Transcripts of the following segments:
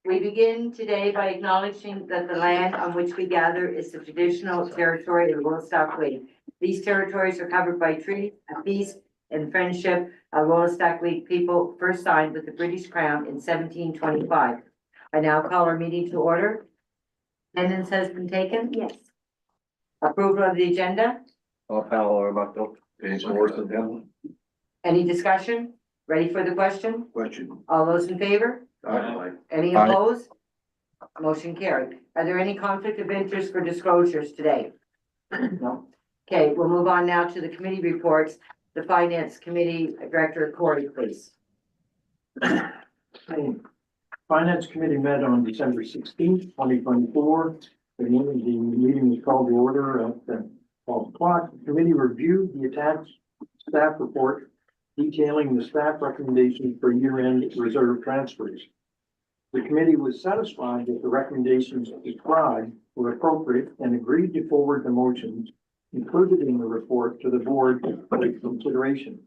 We begin today by acknowledging that the land on which we gather is the traditional territory of the Woolstock League. These territories are covered by treaties of peace and friendship of Woolstock League people first signed with the British Crown in 1725. I now call our meeting to order. Attendance has been taken? Yes. Approval of the agenda? Any discussion? Ready for the question? All those in favor? Aye. Any opposed? Motion carried. Are there any conflict of interest for disclosures today? No. Okay, we'll move on now to the committee reports. The Finance Committee Director, Corey, please. Finance Committee met on December 16th, 2024. The meeting was called to order at 12 o'clock. The committee reviewed the attached staff report detailing the staff recommendations for year-end reserve transfers. The committee was satisfied that the recommendations described were appropriate and agreed to forward the motions included in the report to the board for consideration.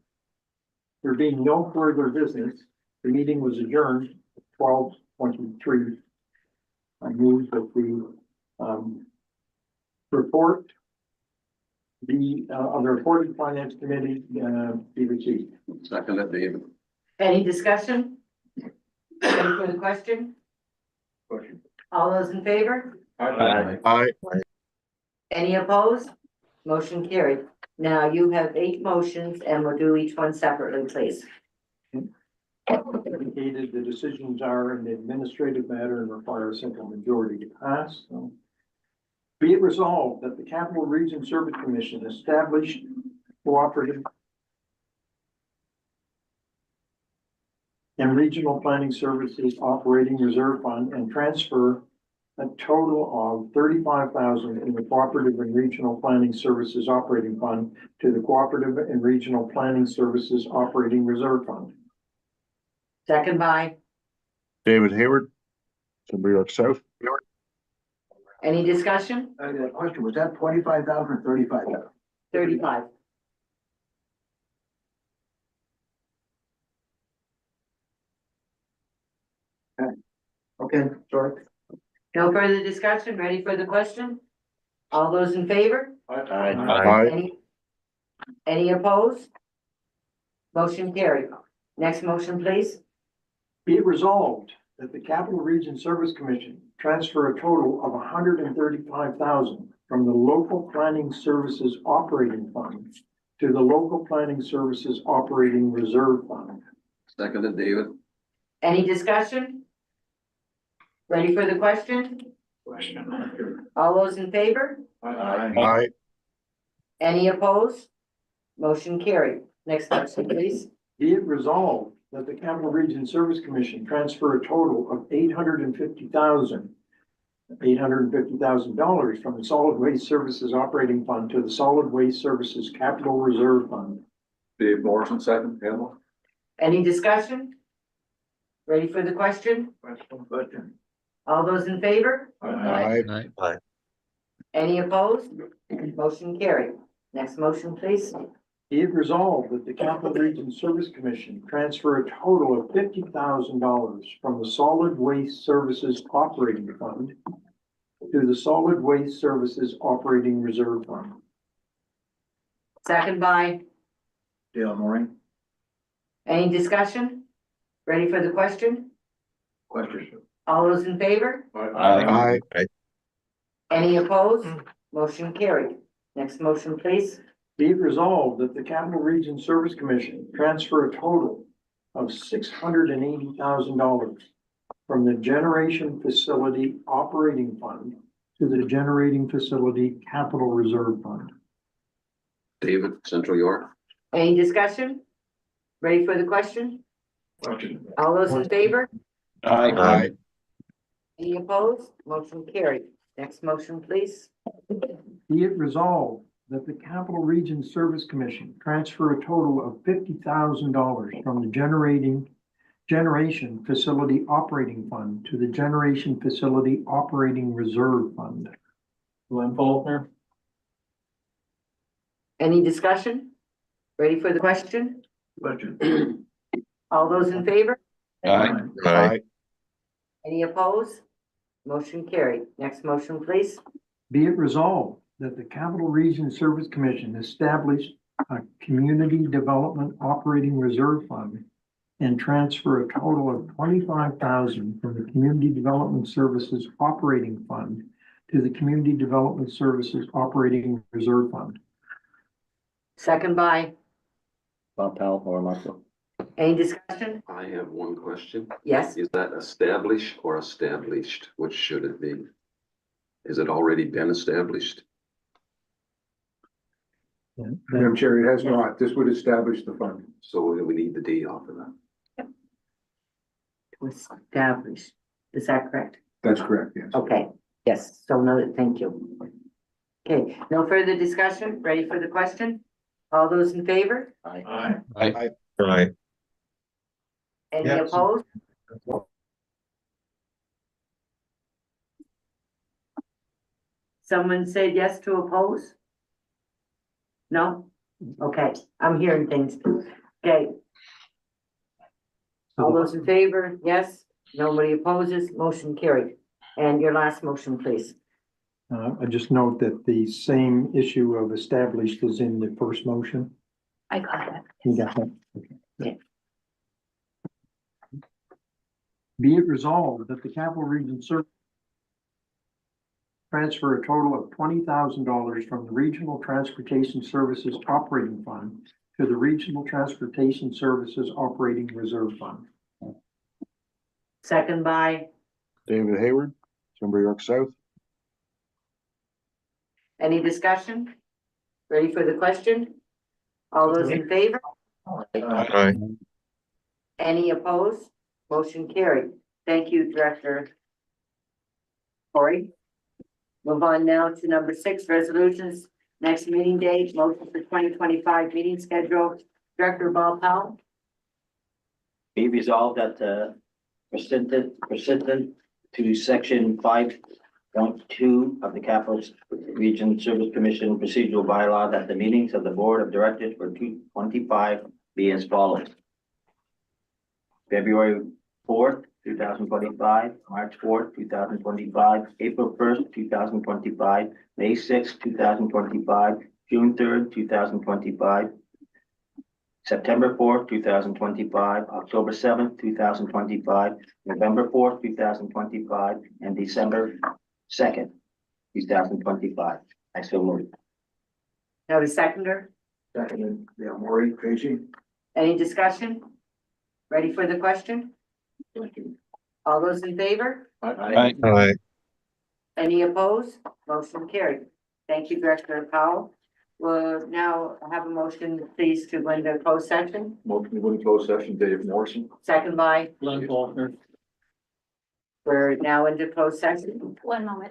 There being no further business, the meeting was adjourned at 12:23. I move that the report on the reporting Finance Committee be received. Second, David. Any discussion? Ready for the question? All those in favor? Aye. Any opposed? Motion carried. Now you have 8 motions and we'll do each one separately, please. Indicated the decisions are an administrative matter and require a simple majority to pass. So, be it resolved that the Capital Region Service Commission establish cooperative and regional planning services operating reserve fund and transfer a total of $35,000 in the cooperative and regional planning services operating fund to the cooperative and regional planning services operating reserve fund. Second by, David Hayward, Somebody York South. any discussion? I got a question. Was that 25,000 or 35,000? 35. Okay, sorry. No further discussion. Ready for the question? All those in favor? Aye. Any opposed? Motion carried. Next motion, please. Be it resolved that the Capital Region Service Commission transfer a total of $135,000 from the Local Planning Services Operating Fund to the Local Planning Services Operating Reserve Fund. Seconded, David. Any discussion? Ready for the question? All those in favor? Aye. Any opposed? Motion carried. Next motion, please. Be it resolved that the Capital Region Service Commission transfer a total of $850,000 from the Solid Waste Services Operating Fund to the Solid Waste Services Capital Reserve Fund. Dave Morrison, second. Campbell. Any discussion? Ready for the question? Question. All those in favor? Aye. Any opposed? Motion carried. Next motion, please. Be it resolved that the Capital Region Service Commission transfer a total of $50,000 from the Solid Waste Services Operating Fund to the Solid Waste Services Operating Reserve Fund. Second by, Dale Moring. any discussion? Ready for the question? Question. All those in favor? Aye. Any opposed? Motion carried. Next motion, please. Be it resolved that the Capital Region Service Commission transfer a total of $680,000 from the Generation Facility Operating Fund to the Generating Facility Capital Reserve Fund. David, Central York. Any discussion? Ready for the question? Question. All those in favor? Aye. Any opposed? Motion carried. Next motion, please. Be it resolved that the Capital Region Service Commission transfer a total of $50,000 from the Generation Facility Operating Fund to the Generation Facility Operating Reserve Fund. Glenn Faulkner. Any discussion? Ready for the question? Question. All those in favor? Aye. Any opposed? Motion carried. Next motion, please. Be it resolved that the Capital Region Service Commission establish a Community Development Operating Reserve Fund and transfer a total of $25,000 from the Community Development Services Operating Fund to the Community Development Services Operating Reserve Fund. Second by, Bob Powell or Marshall. any discussion? I have one question. Yes, Is that establish or established? Which should it be? Has it already been established? Madam Chair, it has not. This would establish the fund. So we need the D off of that. to establish. Is that correct? That's correct, yes. Okay, yes, so noted, thank you. Okay, no further discussion, ready for the question? All those in favor? Aye. Aye. Any Yes. opposed? Someone said yes to oppose? No? Okay, I'm hearing things. Okay, all those in favor, yes? Nobody opposes, motion carried. And your last motion, please. I just note that the same issue of established is in the first motion. I got that. You got that? Okay. Yeah. Be it resolved that the Capital Region Service transfer a total of $20,000 from the Regional Transportation Services Operating Fund to the Regional Transportation Services Operating Reserve Fund. Second by, David Hayward, Sunbury York South. any discussion? Ready for the question? All those in favor? Aye. Any opposed? Motion carried. Thank you, Director Corey. Move on now to number 6, resolutions. Next meeting date, motion for 2025 meeting schedule. Director Bob Powell. Be resolved that pursuant to section 5.2 of the Capital Region Service Commission procedural bylaw, that the meetings of the Board of Directors for 2025 be as follows. February 4th, 2025, March 4th, 2025, April 1st, 2025, May 6th, 2025, June 3rd, 2025, September 4th, 2025, October 7th, 2025, November 4th, 2025, and December 2nd, 2025. I so move. Now the seconder. Second, Dale Murray, Tracy. Any discussion? Ready for the question? All those in favor? Aye. Any opposed? Motion carried. Thank you, Director Powell. We'll now have a motion, please, to go into closed session. Motion to go into closed session, Dave Morrison. Second by, Glenn Faulkner. we're now into closed session. One moment.